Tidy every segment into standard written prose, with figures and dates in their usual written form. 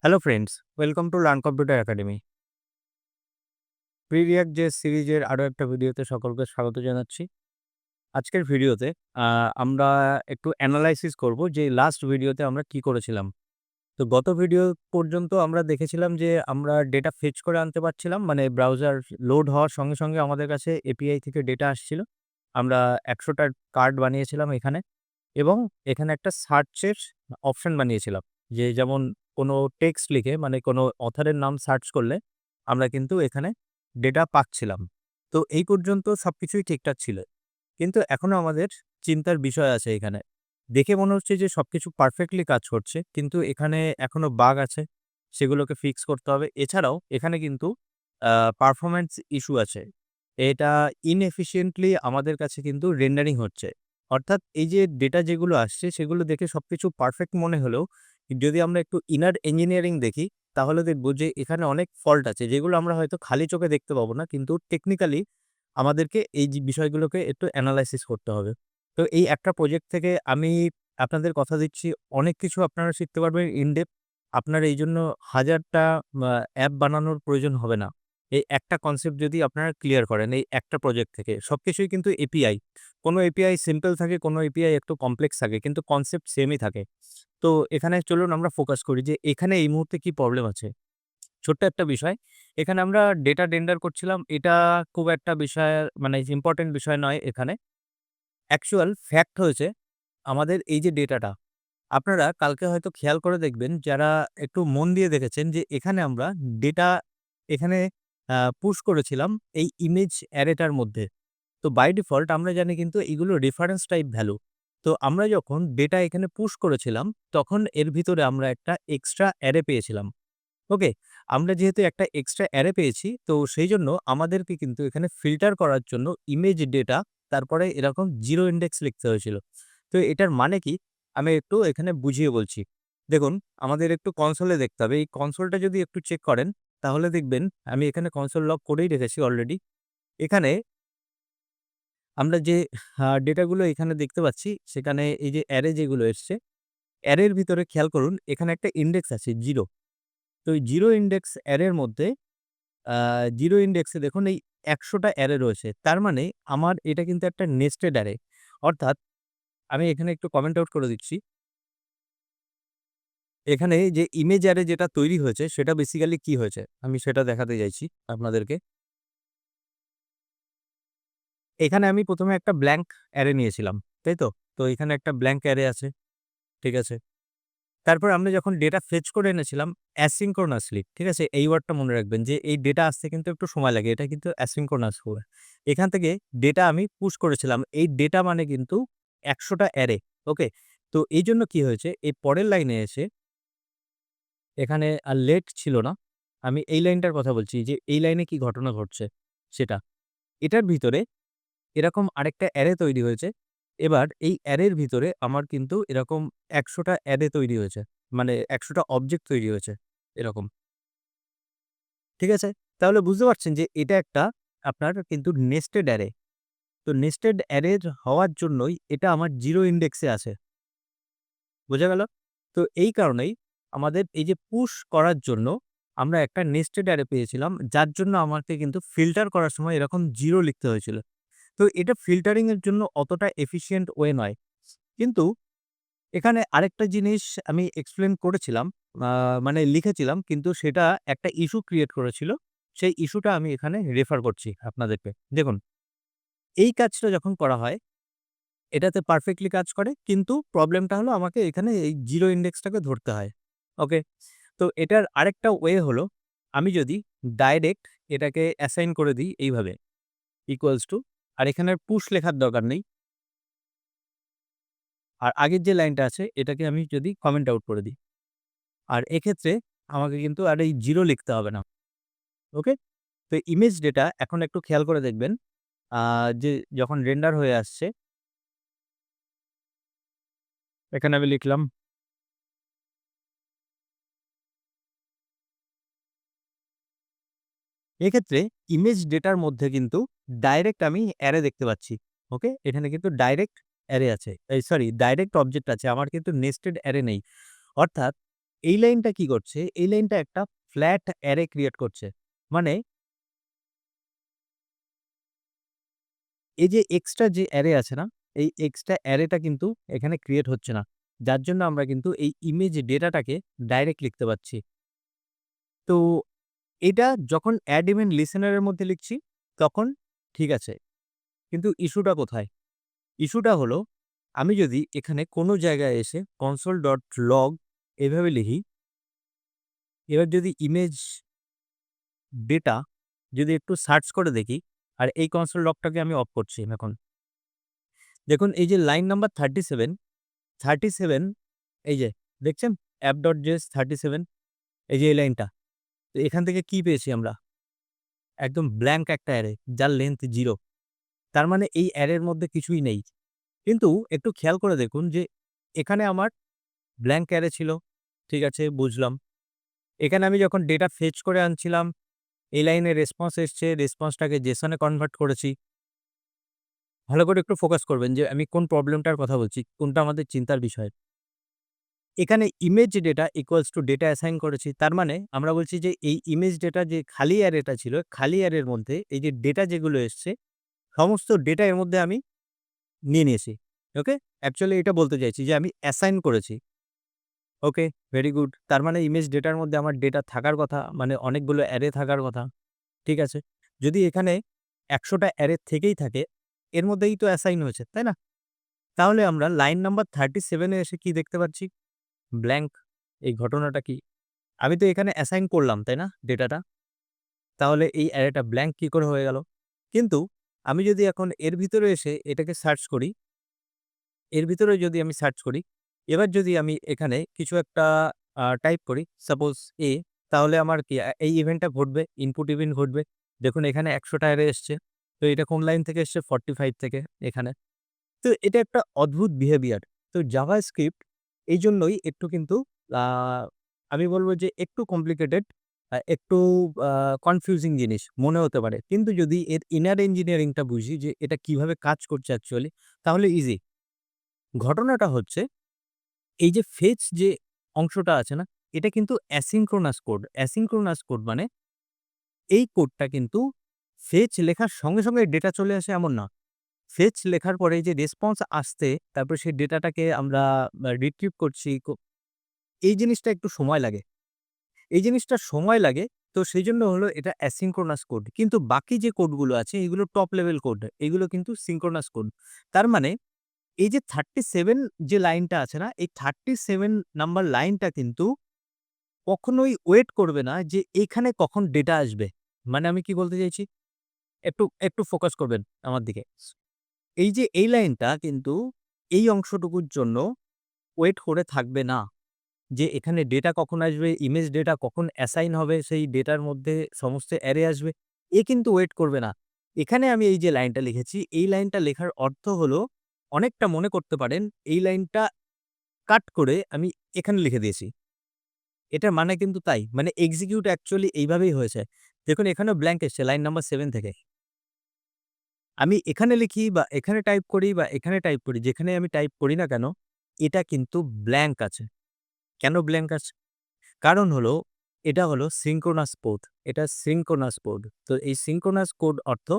Hello friends, welcome to learn computer academy. প্রিরিয়াক্ট যে সিরিজের আরও একটা ভিডিওতে সকলকে স্বাগত জানাচ্ছি। আজকের ভিডিওতে আমরা একটু অ্যানালাইসিস করব যে লাস্ট ভিডিওতে আমরা কি করেছিলাম। তো গত ভিডিও পর্যন্ত আমরা দেখেছিলাম যে আমরা ডেটা ফেচ করে আনতে পারছিলাম। মানে ব্রাউজার লোড হওয়ার সঙ্গে, সঙ্গে আমাদের কাছে এপিআই থেকে ডেটা আসছিল। আমরা ১০০ টা কার্ড বানিয়েছিলাম এখানে এবং এখানে একটা সার্চের অপশন বানিয়েছিলাম। যে যেমন কোনো টেক্সট লিখে মানে কোনো অথরের নাম সার্চ করলে আমরা কিন্তু এখানে ডেটা পাচ্ছিলাম। তো এই পর্যন্ত সবকিছুই ঠিকঠাক ছিল। কিন্তু এখনো আমাদের চিন্তার বিষয় আছে এখানে। দেখে মনে হচ্ছে যে সবকিছু পারফেক্টলি কাজ করছে। কিন্তু এখানে এখনো বাগ আছে। সেগুলোকে ফিক্স করতে হবে। এছাড়াও এখানে কিন্তু আ পারফরম্যান্স ইস্যু আছে। এটা ইনএফিশিয়েন্টলি আমাদের কাছে কিন্তু রেন্ডারিং হচ্ছে। অর্থাৎ এই যে ডেটা যেগুলো আসছে সেগুলো দেখে সবকিছু পারফেক্ট মনে হলেও যদি আমরা একটু ইনার ইঞ্জিনিয়ারিং দেখি তাহলে দেখব যে এখানে অনেক ফল্ট আছে যেগুলো আমরা হয়তো খালি চোখে দেখতে পাবো না। কিন্তু টেকনিক্যালি আমাদেরকে এই যে বিষয়গুলোকে একটু এনালাইসিস করতে হবে। তো এই একটা প্রজেক্ট থেকে আমি আপনাদের কথা দিচ্ছি অনেক কিছু আপনারা শিখতে পারবেন ইন ডেপথ। আপনার এইজন্য ১০০০ টা অ্যাপ বানানোর প্রয়োজন হবে না। এই একটা কনসেপ্ট যদি আপনারা ক্লিয়ার করেন এই একটা প্রজেক্ট থেকে সবকিছুই কিন্তু এপিআই। কোনো এপিআই সিম্পল থাকে, কোনো এপিআই একটু কমপ্লেক্স থাকে কিন্তু কনসেপ্ট সেমই থাকে। তো এখানে চলুন আমরা ফোকাস করি যে এখানে এই মুহূর্তে কি প্রবলেম আছে। ছোট্ট একটা বিষয়। এখানে আমরা ডেটা রেন্ডার করছিলাম। এটা খুব একটা বিষয় মানে ইম্পোর্টেন্ট বিষয় নয় এখানে। অ্যাকচুয়াল ফ্যাক্ট হয়েছে আমাদের এই যে ডেটাটা, আপনারা কালকে হয়তো খেয়াল করে দেখবেন যারা একটু মন দিয়ে দেখেছেন যে এখানে আমরা ডেটা এখানে পুশ করেছিলাম এই ইমেজ অ্যারেটার মধ্যে। তো বাই ডিফল্ট আমরা জানি কিন্তু এগুলো রেফারেন্স টাইপ ভ্যালু। তো আমরা যখন ডেটা এখানে পুশ করেছিলাম তখন এর ভিতরে আমরা একটা এক্সট্রা অ্যারে পেয়েছিলাম। ওকে? আমরা যেহেতু একটা এক্সট্রা অ্যারে পেয়েছি, তো সেইজন্য আমাদেরকে কিন্তু এখানে ফিল্টার করার জন্য ইমেজ ডেটা তারপরে এরকম 0 ইনডেক্স লিখতে হয়েছিল। তো এটার মানে কি? আমি একটু এখানে বুঝিয়ে বলছি। দেখুন, আমাদের একটু কনসোলে দেখতে হবে। এই কনসোলটা যদি একটু চেক করেন, তাহলে দেখবেন আমি এখানে কনসোল লক করেই রেখেছি অলরেডি। এখানে আমরা যে ডেটাগুলো এখানে দেখতে পাচ্ছি, সেখানে এই যে অ্যারে যেগুলো এসছে, অ্যারের ভিতরে খেয়াল করুন এখানে একটা ইনডেক্স আছে 0। তো এই 0 ইনডেক্স অ্যারের মধ্যে আ 0 ইনডেক্সে দেখুন এই ১০০ টা অ্যারে রয়েছে। তার মানে আমার এটা কিন্তু একটা নেস্টেড অ্যারে। অর্থাৎ আমি এখানে একটু কমেন্ট আউট করে দিচ্ছি। এখানে যে ইমেজ অ্যারে যেটা তৈরি হয়েছে সেটা বেসিক্যালি কি হয়েছে? আমি সেটা দেখাতে চাইছি আপনাদেরকে। এখানে আমি ১ম এ একটা ব্ল্যাংক অ্যারে নিয়েছিলাম। তাই তো? তো এখানে একটা ব্ল্যাংক অ্যারে আছে। ঠিক আছে? তারপর আমরা যখন ডেটা ফেচ করে এনেছিলাম asynchronously, ঠিক আছে? এই ওয়ার্ডটা মনে রাখবেন যে এই ডেটা আসতে কিন্তু একটু সময় লাগে। এটা কিন্তু asynchronous হবে। এখান থেকে ডেটা আমি পুশ করেছিলাম। এই ডেটা মানে কিন্তু ১০০ টা অ্যারে। ওকে? তো এইজন্য কি হয়েছে? এই পরের লাইনে এসে এখানে আর লেট ছিল না। আমি এই লাইনটার কথা বলছি যে এই লাইনে কি ঘটনা ঘটছে সেটা। এটার ভিতরে এরকম আরেকটা অ্যারে তৈরি হয়েছে। এবার এই অ্যারের ভিতরে আমার কিন্তু এরকম ১০০ টা অ্যারে তৈরি হয়েছে। মানে ১০০ টা অবজেক্ট তৈরি হয়েছে এরকম। ঠিক আছে? তাহলে বুঝতে পারছেন যে এটা একটা আপনার কিন্তু নেস্টেড অ্যারে। তো নেস্টেড অ্যারের হওয়ার জন্যই এটা আমার 0 ইনডেক্সে আছে। বোঝা গেল? তো এই কারণেই আমাদের এই যে পুশ করার জন্য আমরা একটা নেস্টেড অ্যারে পেয়েছিলাম। যার জন্য আমাকে কিন্তু ফিল্টার করার সময় এরকম 0 লিখতে হয়েছিল। তো এটা ফিল্টারিং এর জন্য অতটা এফিশিয়েন্ট ওয়ে নয়। কিন্তু এখানে আরেকটা জিনিস আমি এক্সপ্লেইন করেছিলাম, আ মানে লিখেছিলাম কিন্তু সেটা একটা ইস্যু ক্রিয়েট করেছিল। সেই ইস্যুটা আমি এখানে রেফার করছি আপনাদেরকে। দেখুন, এই কাজটা যখন করা হয় এটাতে পারফেক্টলি কাজ করে কিন্তু প্রবলেমটা হলো আমাকে এখানে এই 0 ইনডেক্সটাকে ধরতে হয়। ওকে? তো এটার আরেকটা ওয়ে হলো আমি যদি ডাইরেক্ট এটাকে অ্যাসাইন করে দিই এইভাবে ইকুয়ালস টু আর এখানে পুশ লেখার দরকার নেই। আর আগের যে লাইনটা আছে এটাকে আমি যদি কমেন্ট আউট করে দিই। আর এক্ষেত্রে আমাকে কিন্তু আর এই 0 লিখতে হবে না। ওকে? তো ইমেজ ডেটা এখন একটু খেয়াল করে দেখবেন আ যে যখন রেন্ডার হয়ে আসছে, এখানে আমি লিখলাম এক্ষেত্রে ইমেজ ডেটার মধ্যে কিন্তু ডাইরেক্ট আমি অ্যারে দেখতে পাচ্ছি। ওকে? এখানে কিন্তু ডাইরেক্ট অ্যারে আছে। এই সরি ডাইরেক্ট অবজেক্ট আছে। আমার কিন্তু নেস্টেড অ্যারে নেই। অর্থাৎ এই লাইনটা কি করছে? এই লাইনটা একটা ফ্ল্যাট অ্যারে ক্রিয়েট করছে। মানে এই যে এক্সট্রা যে অ্যারে আছে না? এই এক্সট্রা অ্যারেটা কিন্তু এখানে ক্রিয়েট হচ্ছে না। যার জন্য আমরা কিন্তু এই ইমেজ ডেটাটাকে ডাইরেক্ট লিখতে পারছি। তো এটা যখন অ্যাড ইভেন্ট লিসেনার এর মধ্যে লিখছি, তখন ঠিক আছে। কিন্তু ইস্যুটা কোথায়? ইস্যুটা হলো আমি যদি এখানে কোনো জায়গায় এসে console.log এভাবে লিখি, এবার যদি ইমেজ ডেটা যদি একটু সার্চ করে দেখি, আর এই console logটাকে আমি অফ করছি এখন। দেখুন এই যে লাইন নাম্বার 37, 37 এই যে দেখছেন? app.js 37 এই যে এই লাইনটা। তো এখান থেকে কি পেয়েছি আমরা? একদম ব্ল্যাংক একটা অ্যারে যার লেংথ 0। তার মানে এই অ্যারের মধ্যে কিছুই নেই। কিন্তু একটু খেয়াল করে দেখুন যে এখানে আমার ব্ল্যাংক অ্যারে ছিল। ঠিক আছে, বুঝলাম। এখানে আমি যখন ডেটা ফেচ করে আনছিলাম, এই লাইনে রেসপন্স এসছে, রেসপন্সটাকে জেসন এ কনভার্ট করেছি। ভালো করে একটু ফোকাস করবেন যে আমি কোন প্রবলেমটার কথা বলছি, কোনটা আমাদের চিন্তার বিষয়। এখানে image data equals to data assign করেছি। তার মানে আমরা বলছি যে এই ইমেজ ডেটা যে খালি অ্যারেটা ছিল, খালি অ্যারের মধ্যে এই যে ডেটা যেগুলো এসছে, সমস্ত ডেটা এর মধ্যে আমি নিয়ে নিয়েছি। ওকে? অ্যাকচুয়ালি এটা বলতে চাইছি যে আমি অ্যাসাইন করেছি। ওকে, ভেরি গুড। তার মানে ইমেজ ডেটার মধ্যে আমার ডেটা থাকার কথা, মানে অনেকগুলো অ্যারে থাকার কথা। ঠিক আছে? যদি এখানে ১০০ টা অ্যারে থেকেই থাকে, এর মধ্যেই তো অ্যাসাইন হয়েছে, তাই না? তাহলে আমরা লাইন নাম্বার 37 এ এসে কি দেখতে পাচ্ছি? ব্ল্যাংক। এই ঘটনাটা কি? আমি তো এখানে অ্যাসাইন করলাম, তাই না ডেটাটা? তাহলে এই অ্যারেটা ব্ল্যাংক কি করে হয়ে গেল? কিন্তু আমি যদি এখন এর ভিতরে এসে এটাকে সার্চ করি, এর ভিতরে যদি আমি সার্চ করি, এবার যদি আমি এখানে কিছু একটা টাইপ করি, সাপোজ A, তাহলে আমার কি এই ইভেন্টটা ঘটবে, ইনপুট ইভেন্ট ঘটবে। দেখুন এখানে ১০০ টা অ্যারে এসছে। তো এটা কোন লাইন থেকে এসছে? 45 থেকে এখানে। তো এটা একটা অদ্ভুত বিহেভিয়ার। তো জাভাস্ক্রিপ্ট এইজন্যই একটু কিন্তু আ আমি বলব যে একটু কমপ্লিকেটেড, একটু আ কনফিউজিং জিনিস মনে হতে পারে। কিন্তু যদি এর ইনার ইঞ্জিনিয়ারিং টা বুঝি যে এটা কিভাবে কাজ করছে অ্যাকচুয়ালি, তাহলে ইজি। ঘটনাটা হচ্ছে এই যে ফেচ যে অংশটা আছে না? এটা কিন্তু অ্যাসিনক্রোনাস কোড। অ্যাসিনক্রোনাস কোড মানে এই কোডটা কিন্তু ফেচ লেখার সঙ্গে, সঙ্গে ডেটা চলে আসে এমন না। ফেচ লেখার পরে যে রেসপন্স আসতে, তারপরে সেই ডেটাটাকে আমরা রিট্রিভ করছি, এই জিনিসটা একটু সময় লাগে। এই জিনিসটা সময় লাগে, তো সেইজন্য হলো এটা অ্যাসিনক্রোনাস কোড। কিন্তু বাকি যে কোডগুলো আছে এগুলো টপ লেভেল কোড। এগুলো কিন্তু সিনক্রোনাস কোড। তার মানে এই যে 37 যে লাইনটা আছে না? এই 37 নাম্বার লাইনটা কিন্তু কখনোই ওয়েট করবে না যে এখানে কখন ডেটা আসবে। মানে আমি কি বলতে চাইছি? একটু ফোকাস করবেন আমার দিকে। এই যে এই লাইনটা কিন্তু এই অংশটুকুর জন্য ওয়েট করে থাকবে না। যে এখানে ডেটা কখন আসবে, ইমেজ ডেটা কখন অ্যাসাইন হবে, সেই ডেটার মধ্যে সমস্ত অ্যারে আসবে। এ কিন্তু ওয়েট করবে না। এখানে আমি এই যে লাইনটা লিখেছি, এই লাইনটা লেখার অর্থ হলো অনেকটা মনে করতে পারেন এই লাইনটা কাট করে আমি এখানে লিখে দিয়েছি। এটার মানে কিন্তু তাই। মানে এক্সিকিউট অ্যাকচুয়ালি এইভাবেই হয়েছে। দেখুন এখানেও ব্ল্যাংক এসছে লাইন নাম্বার 7 থেকে। আমি এখানে লিখি বা এখানে টাইপ করি বা এখানে টাইপ করি, যেখানে আমি টাইপ করি না কেন, এটা কিন্তু ব্ল্যাংক আছে। কেন ব্ল্যাংক আছে? কারণ হলো এটা হলো সিনক্রোনাস পোড। এটা সিনক্রোনাস পোড। তো এই সিনক্রোনাস কোড অর্থ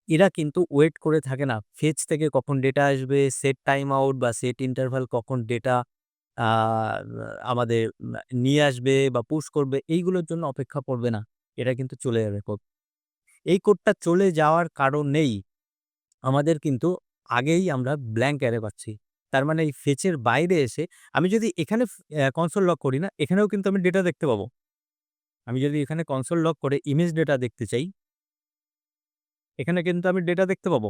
এরা কিন্তু ওয়েট করে থাকে না। ফেচ থেকে কখন ডেটা আসবে, সেট টাইম আউট বা সেট ইন্টারভাল কখন ডেটা আ আমাদের নিয়ে আসবে বা পুশ করবে, এইগুলোর জন্য অপেক্ষা করবে না। এটা কিন্তু চলে যাবে কোড। এই কোডটা চলে যাওয়ার কারণেই আমাদের কিন্তু আগেই আমরা ব্ল্যাংক অ্যারে পাচ্ছি। তার মানে এই ফেচের বাইরে এসে আমি যদি এখানে কনসোল লগ করি না, এখানেও কিন্তু আমি ডেটা দেখতে পাবো। আমি যদি এখানে কনসোল লগ করে ইমেজ ডেটা দেখতে চাই, এখানে কিন্তু আমি ডেটা দেখতে পাবো।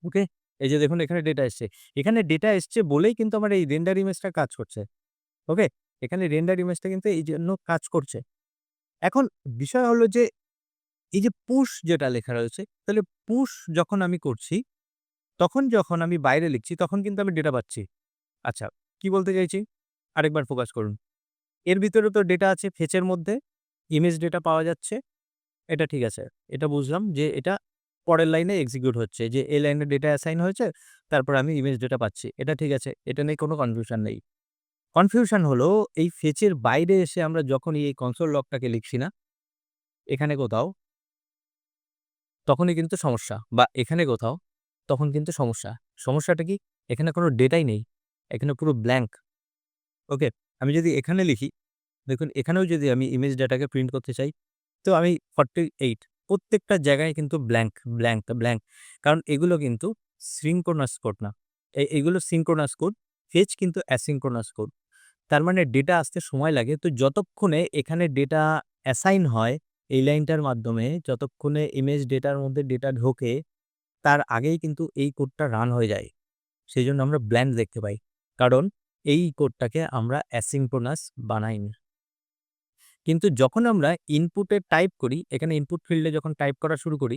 ওকে? এই যে দেখুন এখানে ডেটা এসছে। এখানে ডেটা এসছে বলেই কিন্তু আমার এই রেন্ডার ইমেজটা কাজ করছে। ওকে? এখানে রেন্ডার ইমেজটা কিন্তু এইজন্য কাজ করছে। এখন বিষয় হলো যে এই যে পুশ যেটা লেখা রয়েছে, তাহলে পুশ যখন আমি করছি, তখন যখন আমি বাইরে লিখছি তখন কিন্তু আমি ডেটা পাচ্ছি। আচ্ছা, কি বলতে চাইছি? আরেকবার ফোকাস করুন। এর ভিতরে তো ডেটা আছে ফেচের মধ্যে, ইমেজ ডেটা পাওয়া যাচ্ছে। এটা ঠিক আছে। এটা বুঝলাম যে এটা পরের লাইনে এক্সিকিউট হচ্ছে। যে এই লাইনে ডেটা অ্যাসাইন হয়েছে, তারপর আমি ইমেজ ডেটা পাচ্ছি। এটা ঠিক আছে। এটা নিয়ে কোনো কনফিউশন নেই। কনফিউশন হলো এই ফেচের বাইরে এসে আমরা যখনই এই কনসোল লগটাকে লিখছি না, এখানে কোথাও, তখনই কিন্তু সমস্যা, বা এখানে কোথাও, তখন কিন্তু সমস্যা। সমস্যাটা কি? এখানে কোনো ডেটাই নেই। এখানে পুরো ব্ল্যাংক। ওকে? আমি যদি এখানে লিখি, দেখুন এখানেও যদি আমি ইমেজ ডেটাকে প্রিন্ট করতে চাই, তো আমি 48 প্রত্যেকটা জায়গায় কিন্তু ব্ল্যাংক, ব্ল্যাংক, ব্ল্যাংক। কারণ এগুলো কিন্তু সিনক্রোনাস কোড না। এগুলো সিনক্রোনাস কোড, ফেচ কিন্তু অ্যাসিনক্রোনাস কোড। তার মানে ডেটা আসতে সময় লাগে। তো যতক্ষণে এখানে ডেটা অ্যাসাইন হয় এই লাইনটার মাধ্যমে, যতক্ষণে ইমেজ ডেটার মধ্যে ডেটা ঢোকে, তার আগেই কিন্তু এই কোডটা রান হয়ে যায়। সেজন্য আমরা ব্ল্যাঙ্ক দেখতে পাই। কারণ এই কোডটাকে আমরা অ্যাসিনক্রোনাস বানাইনি। কিন্তু যখন আমরা ইনপুটে টাইপ করি, এখানে ইনপুট ফিল্ডে যখন টাইপ করা শুরু করি,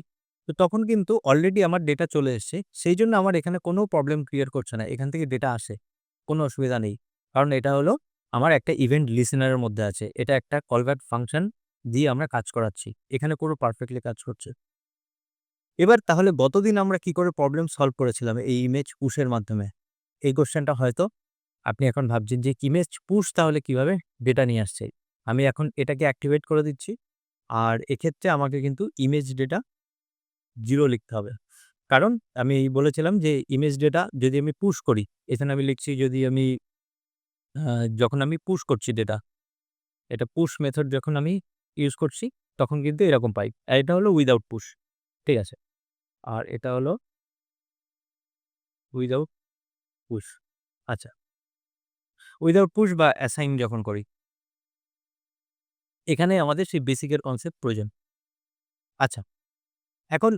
তো তখন কিন্তু অলরেডি আমার ডেটা চলে এসছে। সেইজন্য আমার এখানে কোনো প্রবলেম ক্রিয়েট করছে না। এখান থেকে ডেটা আসে। কোনো অসুবিধা নেই। কারণ এটা হলো আমার একটা ইভেন্ট লিসেনার এর মধ্যে আছে। এটা একটা কলব্যাক ফাংশন দিয়ে আমরা কাজ করাচ্ছি। এখানে পুরো পারফেক্টলি কাজ করছে। এবার তাহলে গতদিন আমরা কি করে প্রবলেম সলভ করেছিলাম এই ইমেজ পুশ এর মাধ্যমে? এই কোয়েশ্চেনটা হয়তো আপনি এখন ভাবছেন যে ইমেজ পুশ তাহলে কিভাবে ডেটা নিয়ে আসছে? আমি এখন এটাকে অ্যাক্টিভেট করে দিচ্ছি। আর এক্ষেত্রে আমাকে কিন্তু ইমেজ ডেটা 0 লিখতে হবে। কারণ আমি বলেছিলাম যে ইমেজ ডেটা যদি আমি পুশ করি, এখানে আমি লিখছি যদি আমি আ যখন আমি পুশ করছি ডেটা, এটা পুশ মেথড যখন আমি ইউজ করছি, তখন কিন্তু এরকম পাই। আর এটা হলো উইথআউট পুশ। ঠিক আছে? আর এটা হলো উইথআউট পুশ। আচ্ছা। উইথআউট পুশ বা অ্যাসাইন যখন করি, এখানে আমাদের সেই বেসিক এর কনসেপ্ট প্রয়োজন। আচ্ছা, এখন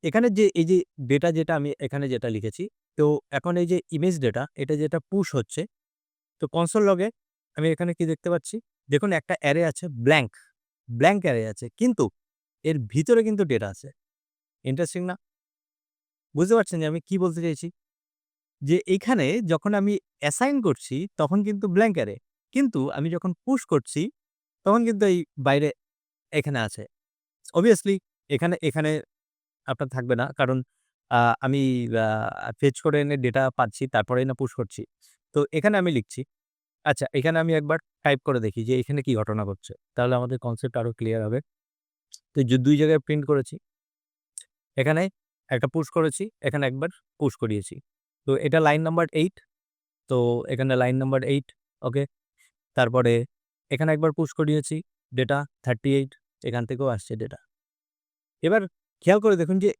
এখানে যে এই যে ডেটা যেটা আমি এখানে যেটা লিখেছি, তো এখন এই যে ইমেজ ডেটা এটা যেটা পুশ হচ্ছে, তো কনসোল লগে আমি এখানে কি দেখতে পাচ্ছি? দেখুন একটা অ্যারে আছে ব্ল্যাংক, ব্ল্যাংক অ্যারে আছে। কিন্তু এর ভিতরে কিন্তু ডেটা আছে। ইন্টারেস্টিং না? বুঝতে পারছেন যে আমি কি বলতে চাইছি? যে এইখানে যখন আমি অ্যাসাইন করছি তখন কিন্তু ব্ল্যাংক অ্যারে। কিন্তু আমি যখন পুশ করছি তখন কিন্তু এই বাইরে এখানে আছে। obviously এখানে এখানে আপনার থাকবে না। কারণ আ আমি ফেচ করে এনে ডেটা পাচ্ছি, তারপরেই না পুশ করছি। তো এখানে আমি লিখছি। আচ্ছা, এখানে আমি একবার টাইপ করে দেখি যে এখানে কি ঘটনা ঘটছে। তাহলে আমাদের কনসেপ্ট আরো ক্লিয়ার হবে। তো ২ জায়গায় প্রিন্ট করেছি। এখানে একটা পুশ করেছি, এখানে একবার পুশ করিয়েছি। তো এটা লাইন নাম্বার 8। তো এখানে লাইন নাম্বার 8, ওকে। তারপরে এখানে একবার পুশ করিয়েছি ডেটা 38, এখান থেকেও আসছে ডেটা। এবার খেয়াল করে দেখুন যে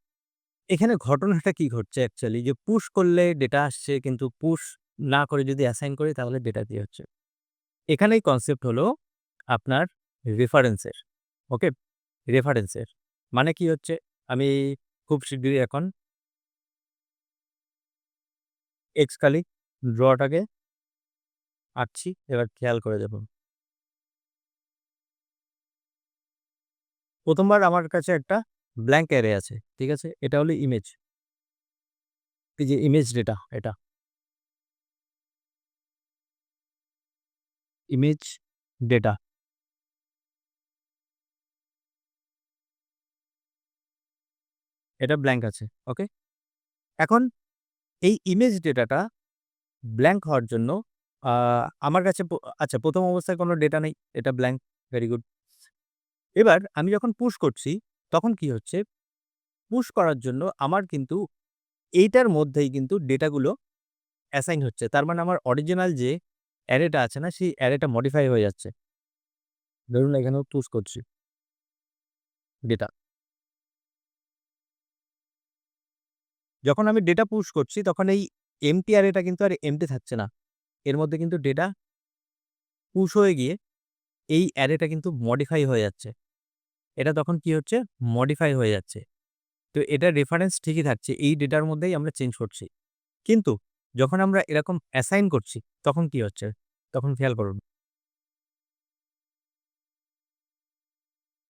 এখানে ঘটনাটা কি ঘটছে অ্যাকচুয়ালি, যে পুশ করলে ডেটা আসছে, কিন্তু পুশ না করে যদি অ্যাসাইন করি তাহলে ডেটা কি হচ্ছে? এখানেই কনসেপ্ট হলো আপনার রেফারেন্সের। ওকে? রেফারেন্সের। মানে কি হচ্ছে? আমি খুব শিগগিরই এখন এক্সকালি ড্রটাকে আঁকছি। এবার খেয়াল করে দেখুন। ১ম বার আমার কাছে একটা ব্ল্যাংক অ্যারে আছে। ঠিক আছে? এটা হলো ইমেজ। এই যে ইমেজ ডেটা এটা। Image data. এটা ব্ল্যাংক আছে। ওকে? এখন এই ইমেজ ডেটাটা ব্ল্যাংক হওয়ার জন্য আ আমার কাছে আচ্ছা, ১ম অবস্থায় কোনো ডেটা নেই। এটা ব্ল্যাংক। Very good. এবার আমি যখন পুশ করছি, তখন কি হচ্ছে? পুশ করার জন্য আমার কিন্তু এইটার মধ্যেই কিন্তু ডেটাগুলো অ্যাসাইন হচ্ছে। তার মানে আমার অরিজিনাল যে অ্যারেটা আছে না, সেই অ্যারেটা মডিফাই হয়ে যাচ্ছে। ধরুন এখানেও পুশ করছি ডেটা। যখন আমি ডেটা পুশ করছি তখন এই এম্পটি অ্যারেটা কিন্তু আর এম্পটি থাকছে না। এর মধ্যে কিন্তু ডেটা পুশ হয়ে গিয়ে এই অ্যারেটা কিন্তু মডিফাই হয়ে যাচ্ছে। এটা তখন কি হচ্ছে? মডিফাই হয়ে যাচ্ছে। তো এটার রেফারেন্স ঠিকই থাকছে। এই ডেটার মধ্যেই আমরা চেঞ্জ করছি। কিন্তু যখন আমরা এরকম অ্যাসাইন করছি, তখন কি হচ্ছে? তখন খেয়াল করুন।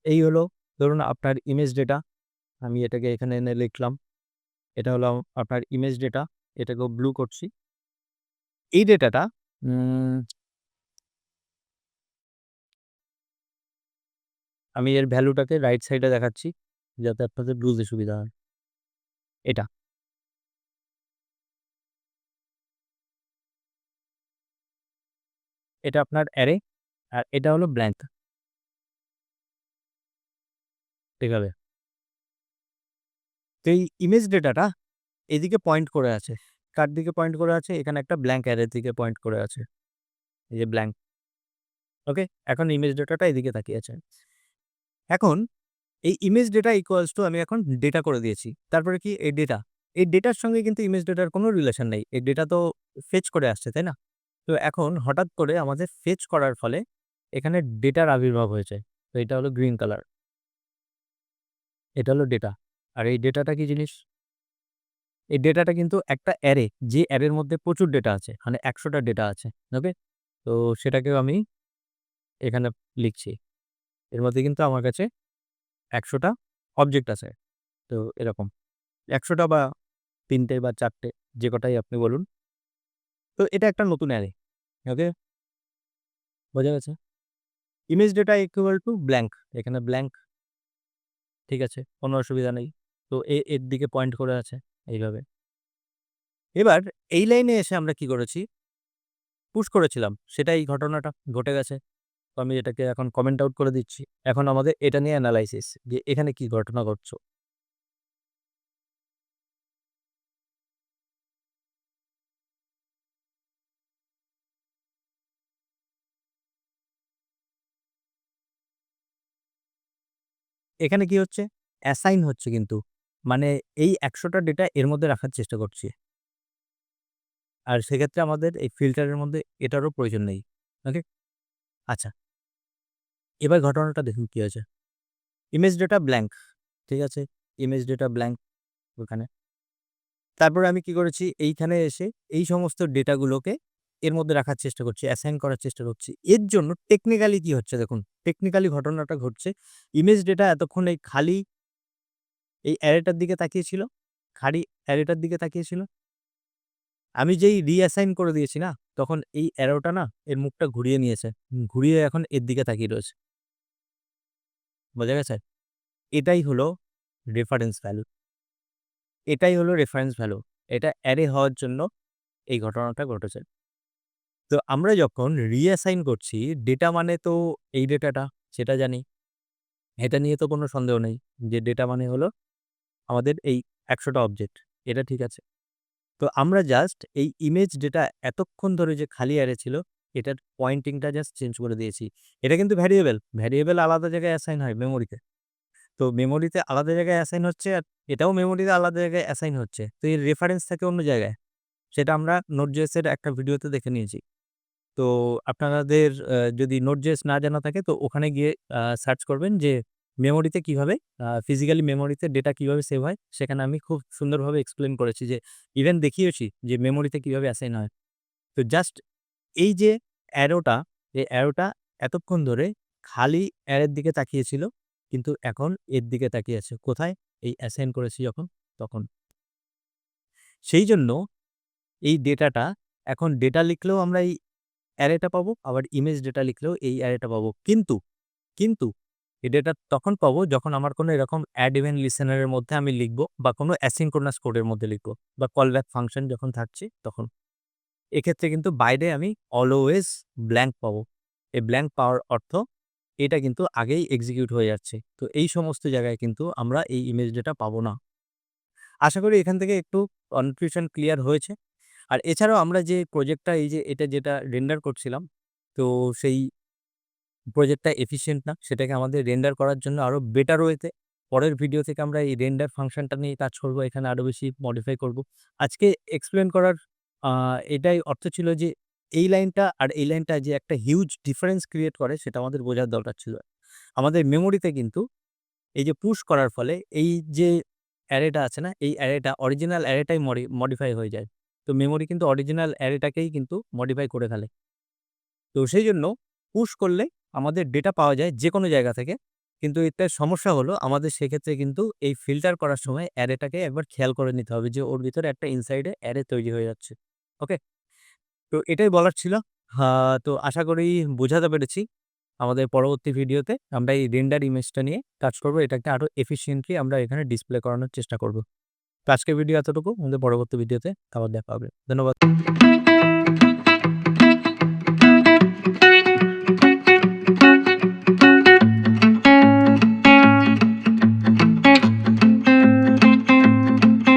এই হলো ধরুন আপনার ইমেজ ডেটা। আমি এটাকে এখানে এনে লিখলাম। এটা হলো আপনার ইমেজ ডেটা। এটাকেও ব্লু করছি। এই ডেটাটা উম আমি এর ভ্যালুটাকে রাইট সাইডে দেখাচ্ছি, যাতে আপনাদের বুঝতে সুবিধা হয়। এটা। এটা আপনার অ্যারে আর এটা হলো ব্ল্যাংক। ঠিক আছে? তো এই ইমেজ ডেটাটা এদিকে পয়েন্ট করে আছে। কার দিকে পয়েন্ট করে আছে? এখানে একটা ব্ল্যাংক অ্যারের দিকে পয়েন্ট করে আছে। এই যে ব্ল্যাংক, ওকে? এখন ইমেজ ডেটাটা এদিকে তাকিয়ে আছে। এখন এই ইমেজ ডেটা ইকুয়ালস টু আমি এখন ডেটা করে দিয়েছি। তারপরে কি এই ডেটা। এই ডেটার সঙ্গে কিন্তু ইমেজ ডেটার কোনো রিলেশন নেই। এই ডেটা তো ফেচ করে আসছে, তাই না? তো এখন হঠাৎ করে আমাদের ফেচ করার ফলে এখানে ডেটার আবির্ভাব হয়েছে। তো এটা হলো গ্রিন কালার। এটা হলো ডেটা। আর এই ডেটাটা কি জিনিস? এই ডেটাটা কিন্তু একটা অ্যারে, যে অ্যারের মধ্যে প্রচুর ডেটা আছে। মানে ১০০ টা ডেটা আছে। ওকে? তো সেটাকেও আমি এখানে লিখছি। এর মধ্যে কিন্তু আমার কাছে ১০০ টা অবজেক্ট আছে। তো এরকম ১০০ টা বা ৩ টে বা ৪ টে, যে কটাই আপনি বলুন। তো এটা একটা নতুন অ্যারে। ওকে? বোঝা গেছে? Image data equal to blank. এখানে ব্ল্যাংক, ঠিক আছে? কোনো অসুবিধা নেই। তো এর দিকে পয়েন্ট করে আছে এইভাবে। এবার এই লাইনে এসে আমরা কি করেছি? পুশ করেছিলাম। সেটাই ঘটনাটা ঘটে গেছে। তো আমি এটাকে এখন কমেন্ট আউট করে দিচ্ছি। এখন আমাদের এটা নিয়ে এনালাইসিস যে এখানে কি ঘটনা ঘটছে। এখানে কি হচ্ছে? অ্যাসাইন হচ্ছে কিন্তু। মানে এই ১০০ টা ডেটা এর মধ্যে রাখার চেষ্টা করছি। আর সেক্ষেত্রে আমাদের এই ফিল্টারের মধ্যে এটারও প্রয়োজন নেই। ওকে? আচ্ছা, এবার ঘটনাটা দেখুন কি হয়েছে। ইমেজ ডেটা ব্ল্যাংক, ঠিক আছে? ইমেজ ডেটা ব্ল্যাংক ওখানে। তারপরে আমি কি করেছি? এইখানে এসে এই সমস্ত ডেটাগুলোকে এর মধ্যে রাখার চেষ্টা করছি, অ্যাসাইন করার চেষ্টা করছি। এর জন্য টেকনিক্যালি কি হচ্ছে দেখুন। টেকনিক্যালি ঘটনাটা ঘটছে। ইমেজ ডেটা এতক্ষণ এই খালি এই অ্যারেটার দিকে তাকিয়ে ছিল। খালি অ্যারেটার দিকে তাকিয়ে ছিল। আমি যেই রিঅ্যাসাইন করে দিয়েছি না, তখন এই অ্যারোটা না এর মুখটা ঘুরিয়ে নিয়েছে। ঘুরিয়ে এখন এর দিকে তাকিয়ে রয়েছে। বোঝা গেছে? এটাই হলো রেফারেন্স ভ্যালু। এটাই হলো রেফারেন্স ভ্যালু। এটা অ্যারে হওয়ার জন্য এই ঘটনাটা ঘটেছে। তো আমরা যখন রিঅ্যাসাইন করছি, ডেটা মানে তো এই ডেটাটা, সেটা জানি। এটা নিয়ে তো কোনো সন্দেহ নেই যে ডেটা মানে হলো আমাদের এই ১০০ টা অবজেক্ট। এটা ঠিক আছে। তো আমরা জাস্ট এই ইমেজ ডেটা এতক্ষণ ধরে যে খালি অ্যারে ছিল, এটার পয়েন্টিংটা জাস্ট চেঞ্জ করে দিয়েছি। এটা কিন্তু ভ্যারিয়েবল। ভ্যারিয়েবল আলাদা জায়গায় অ্যাসাইন হয় মেমোরিতে। তো মেমোরিতে আলাদা জায়গায় অ্যাসাইন হচ্ছে আর এটাও মেমোরিতে আলাদা জায়গায় অ্যাসাইন হচ্ছে। তো এর রেফারেন্স থাকে অন্য জায়গায়। সেটা আমরা Node.js এর একটা ভিডিওতে দেখে নিয়েছি। তো আপনাদের যদি Node.js না জানা থাকে তো ওখানে গিয়ে সার্চ করবেন যে মেমোরিতে কিভাবে ফিজিক্যালি মেমোরিতে ডেটা কিভাবে সেভ হয়। সেখানে আমি খুব সুন্দরভাবে এক্সপ্লেইন করেছি যে ইভেন দেখিয়েছি যে মেমোরিতে কিভাবে অ্যাসাইন হয়। তো জাস্ট এই যে অ্যারোটা, এই অ্যারোটা এতক্ষণ ধরে খালি অ্যারের দিকে তাকিয়ে ছিল। কিন্তু এখন এর দিকে তাকিয়ে আছে। কোথায়? এই অ্যাসাইন করেছি যখন, তখন। সেইজন্য এই ডেটাটা এখন ডেটা লিখলেও আমরা এই অ্যারেটা পাবো, আবার ইমেজ ডেটা লিখলেও এই অ্যারেটা পাবো। কিন্তু এই ডেটা তখন পাবো যখন আমার কোনো এরকম অ্যাড ইভেন্ট লিসেনার এর মধ্যে আমি লিখবো বা কোনো অ্যাসিনক্রোনাস কোডের মধ্যে লিখবো বা কল ব্যাক ফাংশন যখন থাকছে তখন। এক্ষেত্রে কিন্তু বাইরে আমি অলওয়েজ ব্ল্যাংক পাবো। এই ব্ল্যাংক পাওয়ার অর্থ এটা কিন্তু আগেই এক্সিকিউট হয়ে যাচ্ছে। তো এই সমস্ত জায়গায় কিন্তু আমরা এই ইমেজ ডেটা পাবো না। আশা করি এখান থেকে একটু কনফিউশন ক্লিয়ার হয়েছে। আর এছাড়াও আমরা যে প্রজেক্টটা এই যে এটা যেটা রেন্ডার করছিলাম, তো সেই প্রজেক্টটা এফিশিয়েন্ট না। সেটাকে আমাদের রেন্ডার করার জন্য আরো বেটার ওয়েতে পরের ভিডিও থেকে আমরা এই রেন্ডার ফাংশনটা নিয়ে কাজ করব। এখানে আরো বেশি মডিফাই করব। আজকে এক্সপ্লেইন করার আ এটাই অর্থ ছিল যে এই লাইনটা আর এই লাইনটা যে একটা হিউজ ডিফারেন্স ক্রিয়েট করে সেটা আমাদের বোঝার দরকার ছিল। আমাদের মেমোরিতে কিন্তু এই যে পুশ করার ফলে এই যে অ্যারেটা আছে না, এই অ্যারেটা অরিজিনাল অ্যারেটাই মডিফাই হয়ে যায়। তো মেমোরি কিন্তু অরিজিনাল অ্যারেটাকেই কিন্তু মডিফাই করে ফেলে। তো সেইজন্য পুশ করলে আমাদের ডেটা পাওয়া যায় যেকোনো জায়গা থেকে। কিন্তু এতে সমস্যা হলো আমাদের সেক্ষেত্রে কিন্তু এই ফিল্টার করার সময় অ্যারেটাকে একবার খেয়াল করে নিতে হবে যে ওর ভিতরে একটা ইনসাইড এ অ্যারে তৈরি হয়ে যাচ্ছে। ওকে? তো এটাই বলার ছিল। তো আশা করি বোঝাতে পেরেছি। আমাদের পরবর্তী ভিডিওতে আমরা এই রেন্ডার ইমেজটা নিয়ে কাজ করব। এটাকে আরো এফিশিয়েন্টলি আমরা এখানে ডিসপ্লে করানোর চেষ্টা করব। তো আজকের ভিডিও এতটুকু। আমাদের পরবর্তী ভিডিওতে আবার দেখা হবে। ধন্যবাদ।